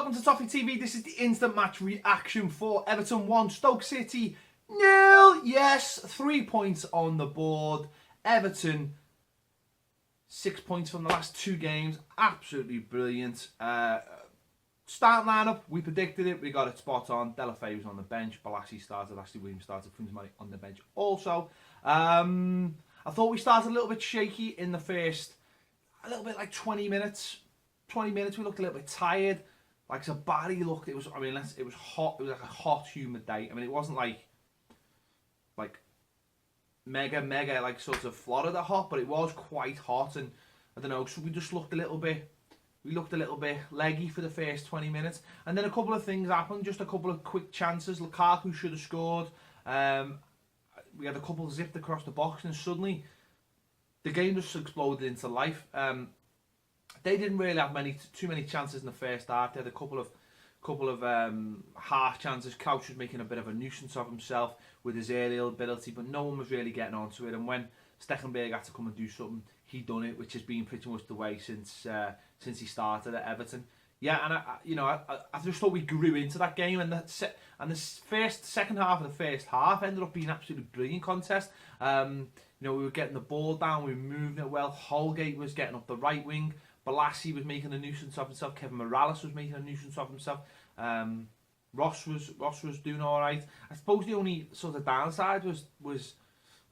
welcome to Toffee TV. This is the instant match reaction for Everton 1, Stoke City 0. Yes, 3 points on the board. Everton 6 points from the last 2 games. Absolutely brilliant. Starting lineup, we predicted it. We got it spot on. Delafay was on the bench. Balassi started. Ashley Williams started. Funzmani on the bench also. I thought we started a little bit shaky in the first, a little bit like 20 minutes. 20 minutes, we looked a little bit tired. Like Zabari looked, it was hot. It was like a hot, humid day. I mean, it wasn't like mega, like sort of Florida hot, but it was quite hot. And I don't know, so we just looked a little bit, leggy for the first 20 minutes. And then a couple of things happened, just a couple of quick chances. Lukaku should have scored. We had a couple zipped across the box, and suddenly the game just exploded into life. They didn't really have too many chances in the first half. They had a couple of half chances. Couch was making a bit of a nuisance of himself with his aerial ability, but no one was really getting onto it. And when Stekelenburg had to come and do something, he done it, which has been pretty much the way since he started at Everton. Yeah, and I just thought we grew into that game, and the second half of the first half ended up being an absolutely brilliant contest. We were getting the ball down, we were moving it well. Holgate was getting up the right wing. Balassi was making a nuisance of himself. Kevin Morales was making a nuisance of himself. Ross was doing all right. I suppose the only sort of downside was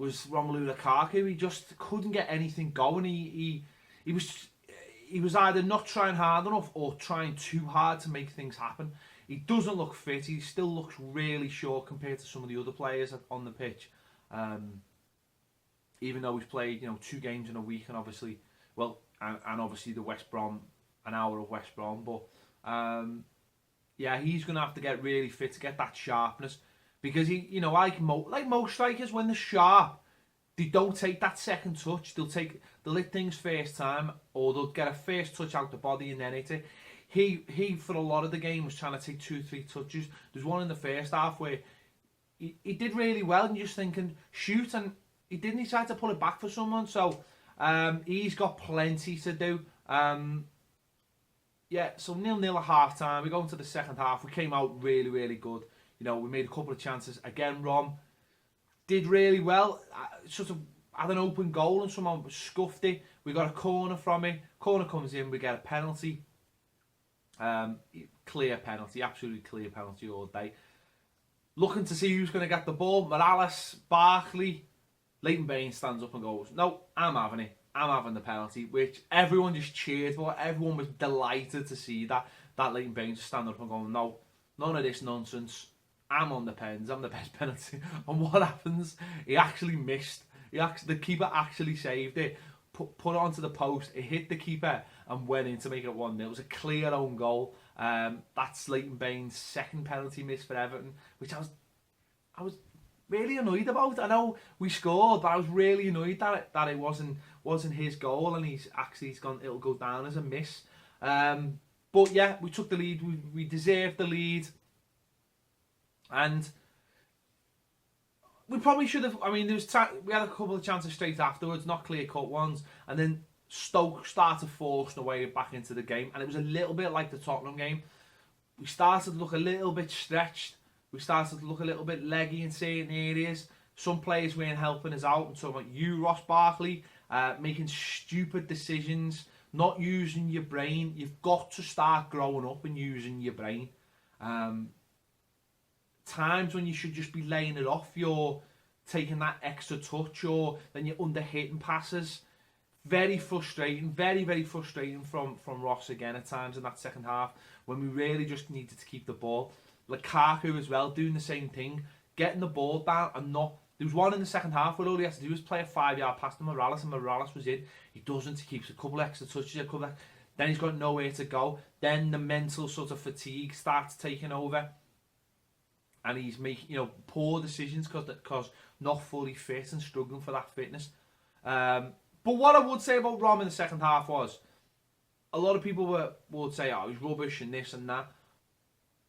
Romelu Lukaku. He just couldn't get anything going. He was either not trying hard enough or trying too hard to make things happen. He doesn't look fit. He still looks really short compared to some of the other players on the pitch. Even though he's played 2 games in a week, and obviously, and obviously the West Brom, an hour of West Brom, but yeah, he's going to have to get really fit to get that sharpness, because he, like most strikers, when they're sharp, they don't take that second touch. They'll hit things first time, or they'll get a first touch out the body and then hit it. He for a lot of the game was trying to take 2-3 touches. There's one in the first half where he did really well, and you're just thinking shoot, and he didn't. He tried to pull it back for someone, so. He's got plenty to do. Yeah, so 0-0 at half time. We go into the second half. We came out really, really good. We made a couple of chances. Again, Rom did really well. Sort of had an open goal and someone scuffed it. We got a corner from it. Corner comes in. We get a penalty. Clear penalty. Absolutely clear penalty all day. Looking to see who's going to get the ball. Morales, Barkley. Leighton Baines stands up and goes, "No, I'm having it. I'm having the penalty," which everyone just cheered for. Everyone was delighted to see that Leighton Baines just stand up and go, "No, none of this nonsense. I'm on the pens. I'm the best penalty." And what happens? He actually missed. The keeper actually saved it. Put it onto the post. It hit the keeper and went in to make it 1-0. It was a clear own goal. That's Leighton Baines' second penalty miss for Everton, which I was really annoyed about. I know we scored, but I was really annoyed that it wasn't his goal, and it'll go down as a miss. But yeah, we took the lead. We deserved the lead, and we probably should have. I mean, we had a couple of chances straight afterwards, not clear-cut ones, and then Stoke started forcing their way back into the game, and it was a little bit like the Tottenham game. We started to look a little bit stretched. We started to look a little bit leggy in certain areas. Some players weren't helping us out. I'm talking about you, Ross Barkley, making stupid decisions, not using your brain. You've got to start growing up and using your brain. Times when you should just be laying it off, you're taking that extra touch, or then you're under-hitting passes. Very frustrating, very, very frustrating from Ross again at times in that second half, when we really just needed to keep the ball. Lukaku as well, doing the same thing, getting the ball down and not. There was one in the second half where all he had to do was play a 5-yard pass to Morales, and Morales was in. He doesn't. He keeps a couple extra touches, then he's got nowhere to go. Then the mental sort of fatigue starts taking over, and he's making poor decisions because not fully fit and struggling for that fitness. But what I would say about Rom in the second half was, a lot of people would say, "Oh, he's rubbish and this and that."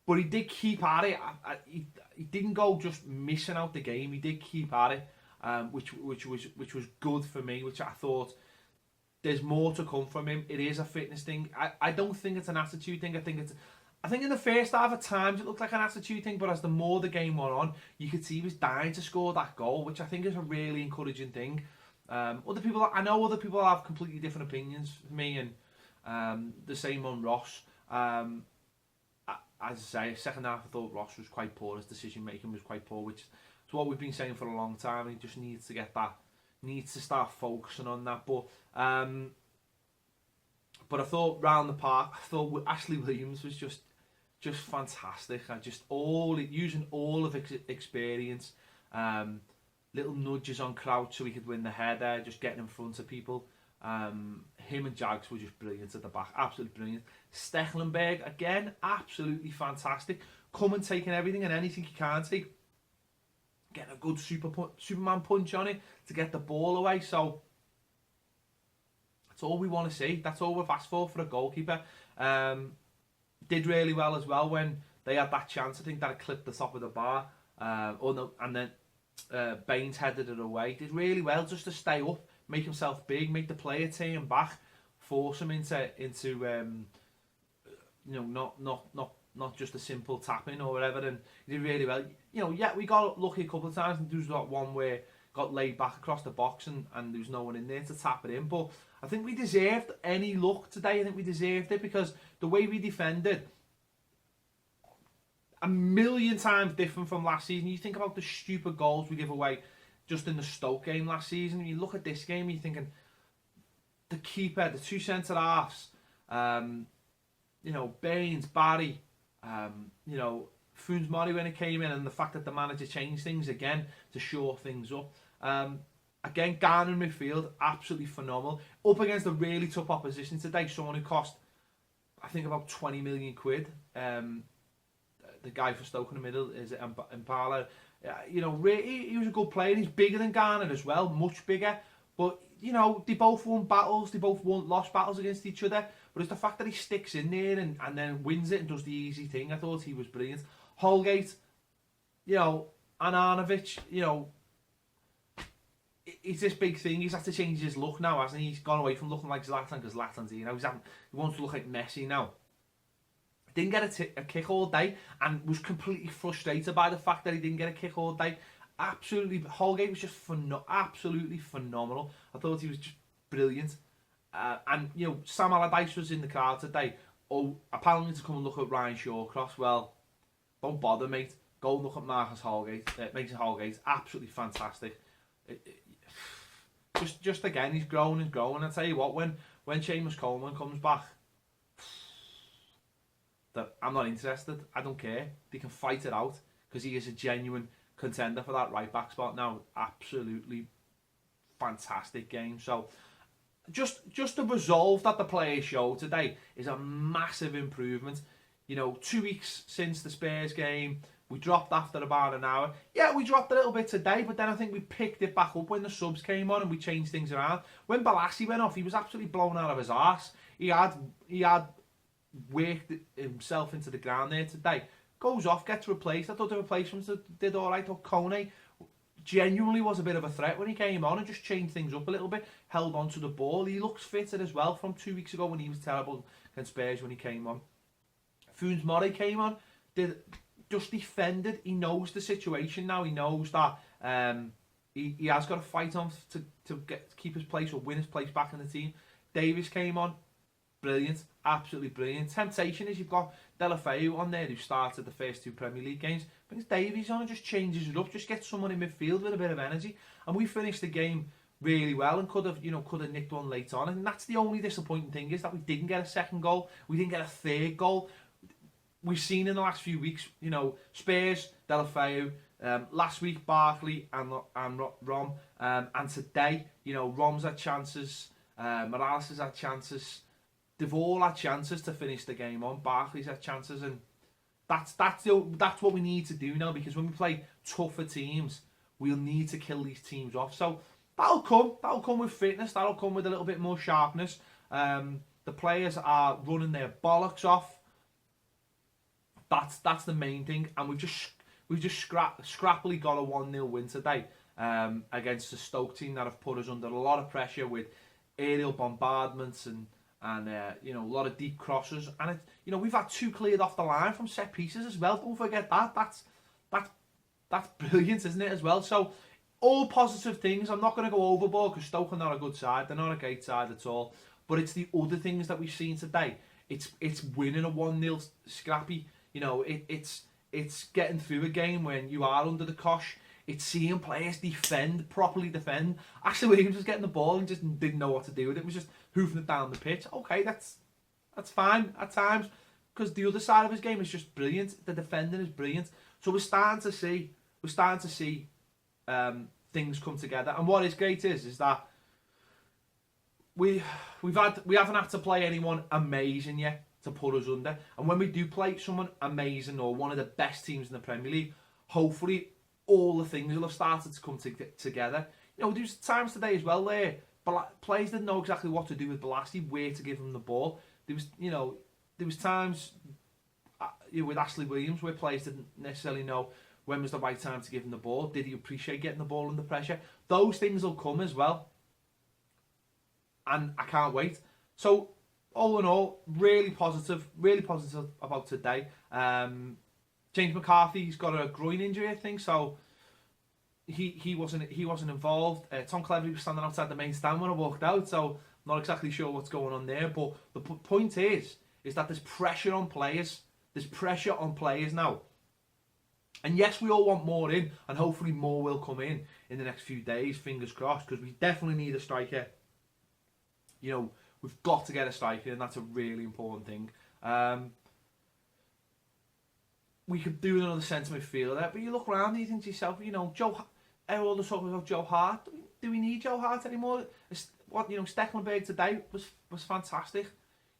But he did keep at it. He didn't go just missing out the game. He did keep at it, which was good for me. Which I thought there's more to come from him. It is a fitness thing. I don't think it's an attitude thing. I think I think in the first half at times it looked like an attitude thing, but as the more the game went on, you could see he was dying to score that goal, which I think is a really encouraging thing. I know other people have completely different opinions from me, and the same on Ross. As I say, second half I thought Ross was quite poor, his decision making was quite poor, which is what we've been saying for a long time. He just needs to get that, needs to start focusing on that. But I thought round the park, I thought Ashley Williams was just fantastic. Using all of his experience, little nudges on Crouch so he could win the header, just getting in front of people. Him and Jags were just brilliant at the back, absolutely brilliant. Stekelenburg, again, absolutely fantastic. Coming, taking everything and anything he can take. Getting a good Superman punch on it to get the ball away. So that's all we want to see. That's all we've asked for a goalkeeper. Did really well as well when they had that chance. I think that it clipped the top of the bar. And then Baines headed it away. Did really well just to stay up, make himself big, make the player turn back, force him into not just a simple tapping or whatever. And he did really well. We got lucky a couple of times, and there was that one where got laid back across the box and there was no one in there to tap it in. But I think we deserved any luck today. I think we deserved it because the way we defended, a million times different from last season. You think about the stupid goals we give away just in the Stoke game last season. You look at this game, you're thinking the keeper, the two centre halves, Baines, Barry, Funes Mori when it came in, and the fact that the manager changed things again to shore things up. Again, Garner in midfield, absolutely phenomenal. Up against a really tough opposition today, someone who cost, I think, about 20 million quid. The guy for Stoke in the middle is Impala. He was a good player. He's bigger than Garner as well, much bigger. But they both won battles. They both lost battles against each other. But it's the fact that he sticks in there and then wins it and does the easy thing. I thought he was brilliant. Holgate, Ananovic, it's this big thing. He's had to change his look now, hasn't he? He's gone away from looking like Zlatan because Zlatan's he wants to look like Messi now. Didn't get a kick all day and was completely frustrated by the fact that he didn't get a kick all day. Holgate was just absolutely phenomenal. I thought he was just brilliant. And Sam Allardyce was in the car today. Apparently to come and look at Ryan Shawcross. Well, don't bother, mate. Go and look at Marcus Holgate. Mason Holgate, absolutely fantastic. Just again, he's growing and growing. I tell you what, when Seamus Coleman comes back, I'm not interested. I don't care. They can fight it out because he is a genuine contender for that right back spot now. Absolutely fantastic game. So just the resolve that the players showed today is a massive improvement. 2 weeks since the Spurs game, we dropped after about an hour. Yeah, we dropped a little bit today, but then I think we picked it back up when the subs came on and we changed things around. When Balassi went off, he was absolutely blown out of his arse. He had worked himself into the ground there today. Goes off, gets replaced. I thought the replacements did all right. Kone genuinely was a bit of a threat when he came on and just changed things up a little bit. Held on to the ball. He looks fitter as well from 2 weeks ago when he was terrible against Spurs when he came on. Funes Mori came on, just defended. He knows the situation now. He knows that he has got to fight on to keep his place or win his place back in the team. Davies came on. Brilliant, absolutely brilliant. Temptation is you've got Delafeu on there who started the first two Premier League games. Brings Davies on and just changes it up, just gets someone in midfield with a bit of energy. And we finished the game really well and could have nicked one late on. And that's the only disappointing thing is that we didn't get a second goal. We didn't get a third goal. We've seen in the last few weeks, Spurs, Delafeu, last week Barkley and Rom, and today, Rom's had chances, Morales has had chances. They've all had chances to finish the game on. Barkley's had chances, and that's what we need to do now, because when we play tougher teams, we'll need to kill these teams off. So that'll come with fitness. That'll come with a little bit more sharpness. The players are running their bollocks off. That's the main thing, and we've just scrappily got a 1-0 win today against the Stoke team that have put us under a lot of pressure with aerial bombardments and and you know, a lot of deep crosses, and it, you know, we've had 2 cleared off the line from set pieces as well. Don't forget that. That's brilliant, isn't it, as well? So all positive things. I'm not going to go overboard because Stoke are not a good side. They're not a great side at all. But it's the other things that we've seen today. It's winning a 1-0 scrappy. You know, it's getting through a game when you are under the cosh. It's seeing players properly defend. Ashley Williams was getting the ball and just didn't know what to do with it. It was just hoofing it down the pitch. Okay, that's fine at times, because the other side of his game is just brilliant. The defending is brilliant. So we're starting to see things come together. And what is great is that we haven't had to play anyone amazing yet to put us under. And when we do play someone amazing or one of the best teams in the Premier League, hopefully all the things will have started to come together. You know, there's times today as well there, players didn't know exactly what to do with Bolasie, where to give him the ball. There was times with Ashley Williams where players didn't necessarily know when was the right time to give him the ball. Did he appreciate getting the ball under pressure? Those things will come as well. And I can't wait. So, all in all, really positive about today. James McCarthy's got a groin injury, I think, so he wasn't involved. Tom Cleverley was standing outside the main stand when I walked out, so I'm not exactly sure what's going on there. But the point is that there's pressure on players. There's pressure on players now. And yes, we all want more in, and hopefully more will come in the next few days, fingers crossed, because we definitely need a striker. You know, we've got to get a striker, and that's a really important thing. We could do another centre midfielder, but you look around and you think to yourself, you know, everyone was talking about Joe Hart. Do we need Joe Hart anymore? Stecklenburg today was fantastic.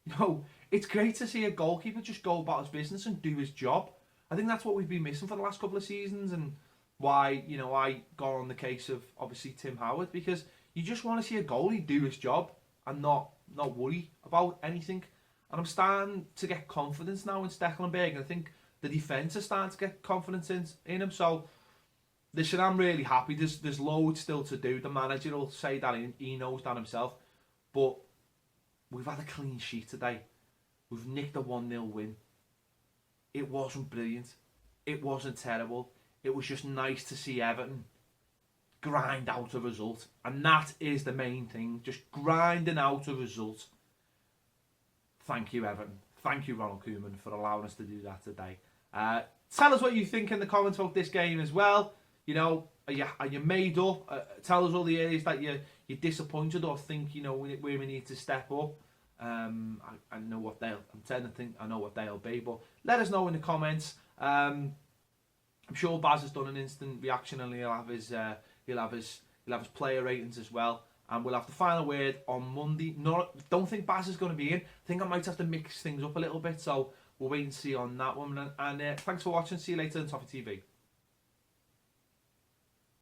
You know, it's great to see a goalkeeper just go about his business and do his job. I think that's what we've been missing for the last couple of seasons, and why, you know, I got on the case of obviously Tim Howard, because you just want to see a goalie do his job and not worry about anything. And I'm starting to get confidence now in Stecklenburg, and I think the defence is starting to get confidence in him. So, listen, I'm really happy. There's loads still to do. The manager will say that he knows that himself. But we've had a clean sheet today. We've nicked a 1-0 win. It wasn't brilliant. It wasn't terrible. It was just nice to see Everton grind out a result. And that is the main thing. Just grinding out a result. Thank you, Everton. Thank you, Ronald Koeman, for allowing us to do that today. Tell us what you think in the comments about this game as well. You know, are you made up? Tell us all the areas that you're disappointed or think, you know, where we need to step up. I know what I know what they'll be, but let us know in the comments. I'm sure Baz has done an instant reaction, and he'll have his player ratings as well. And we'll have the final word on Monday. Don't think Baz is going to be in. I think I might have to mix things up a little bit, so we'll wait and see on that one. And thanks for watching. See you later on Toffee TV.